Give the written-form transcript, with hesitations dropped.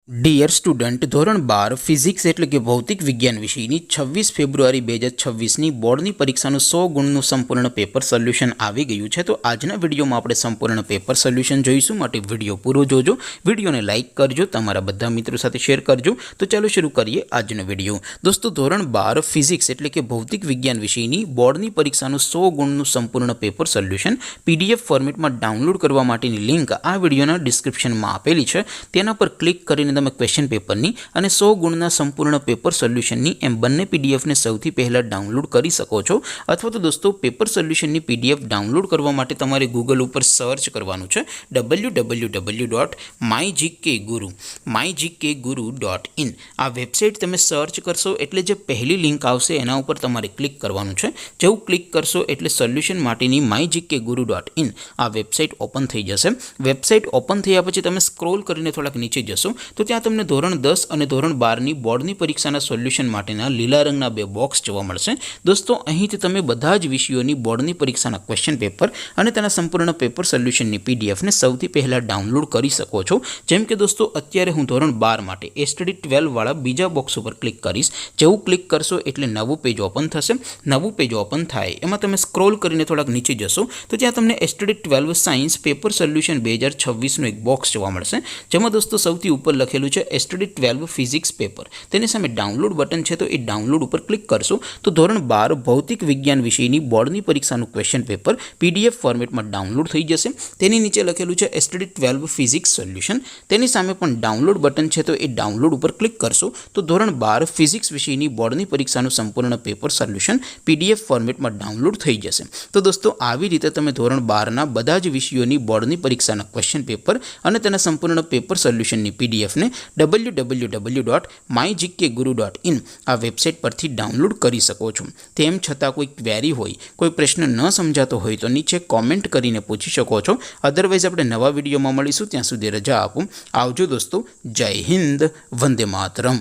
Dear student, ધોરણ 12 physics એટલે કે ભૌતિક વિજ્ઞાન વિષયની 26 ફેબ્રુઆરી 2026ની બોર્ડની પરીક્ષાનું 100 ગુણનું સંપૂર્ણ પેપર સોલ્યુશન આવી ગયું છે। તો આજના વિડીયોમાં આપણે સંપૂર્ણ પેપર સોલ્યુશન જોઈશું, માટે વિડીયો પૂરો જોજો, વિડીયોને લાઇક કરજો, તમારા બધા મિત્રો સાથે શેર કરજો। તો ચાલો શરૂ કરીએ આજનો વિડીયો। દોસ્તો, ધોરણ 12 ફિઝિક્સ એટલે કે ભૌતિક વિજ્ઞાન વિષયની બોર્ડની પરીક્ષાનું 100 ગુણનું સંપૂર્ણ પેપર સોલ્યુશન PDF ફોર્મેટમાં ડાઉનલોડ કરવા માટેની લિંક આ વિડીયોના ડિસ્ક્રિપ્શનમાં આપેલી છે। તેના પર ક્લિક કરીને તમે ક્વેશ્ચન પેપરની અને 100 ગુણના સંપૂર્ણ પેપર સોલ્યુશનની એમ બંને પીડીએફને સૌથી પહેલાં ડાઉનલોડ કરી શકો છો। અથવા તો દોસ્તો, પેપર સોલ્યુશનની PDF ડાઉનલોડ કરવા માટે તમારે ગૂગલ ઉપર સર્ચ કરવાનું છે www.mygkguru.in। આ વેબસાઇટ તમે સર્ચ કરશો એટલે જે પહેલી લિંક આવશે એના ઉપર તમારે ક્લિક કરવાનું છે। જેવું ક્લિક કરશો એટલે સોલ્યુશન માટેની mygkguru.in આ વેબસાઇટ ઓપન થઈ જશે। વેબસાઇટ ઓપન થયા પછી તમે સ્ક્રોલ કરીને થોડાક નીચે જશો તો ત્યાં તમને ધોરણ 10 અને ધોરણ 12ની બોર્ડની પરીક્ષાના સોલ્યુશન માટેના લીલા રંગના બે બોક્સ જોવા મળશે। દોસ્તો, અહીંથી તમે બધા જ વિષયોની બોર્ડની પરીક્ષાના ક્વેશ્ચન પેપર અને તેના સંપૂર્ણ પેપર સોલ્યુશનની પીડીએફને સૌથી પહેલાં ડાઉનલોડ કરી શકો છો। જેમ કે દોસ્તો, અત્યારે હું ધોરણ 12 માટે STD 12 વાળા બીજા બોક્સ ઉપર ક્લિક કરીશ। જેવું ક્લિક કરશો એટલે નવું પેજ ઓપન થશે। નવું પેજ ઓપન થાય એમાં તમે સ્ક્રોલ કરીને થોડાક નીચે જશો તો ત્યાં તમને STD 12 સાયન્સ પેપર સોલ્યુશન 2026નું એક બોક્સ જોવા મળશે, જેમાં દોસ્તો સૌથી ઉપર લખેલું છે STD 12 ફિઝિક્સ પેપર। તેની સામે ડાઉનલોડ બટન છે, તો એ ડાઉનલોડ ઉપર ક્લિક કરશો તો ધોરણ 12 ભૌતિક વિજ્ઞાન વિષયની બોર્ડની પરીક્ષાનું ક્વેશ્ચન પેપર PDF ફોર્મેટમાં ડાઉનલોડ થઈ જશે। તેની નીચે લખેલું છે STD 12 ફિઝિક્સ સોલ્યુશન। તેની સામે પણ ડાઉનલોડ બટન છે, તો એ ડાઉનલોડ ઉપર ક્લિક કરશો તો ધોરણ 12 ફિઝિક્સ વિષયની બોર્ડની પરીક્ષાનું સંપૂર્ણ પેપર સોલ્યુશન PDF ફોર્મેટમાં ડાઉનલોડ થઈ જશે। તો દોસ્તો, આવી રીતે તમે ધોરણ 12ના બધા જ વિષયોની બોર્ડની પરીક્ષાના ક્વેશ્ચન પેપર અને તેના સંપૂર્ણ પેપર સોલ્યુશનની પીડીએફને www.mygkguru.in આ વેબસાઇટ પરથી ડાઉનલોડ કરી શકો છો। તેમ છતાં કોઈ ક્વેરી હોય, કોઈ પ્રશ્ન ન સમજાતો હોય તો નીચે કોમેન્ટ કરીને પૂછી શકો છો। અધરવાઇઝ આપણે નવા વિડીયોમાં મળીશું, ત્યાં સુધી રજા આપો। આવજો દોસ્તો, જય હિન્દ, વંદે માતરમ।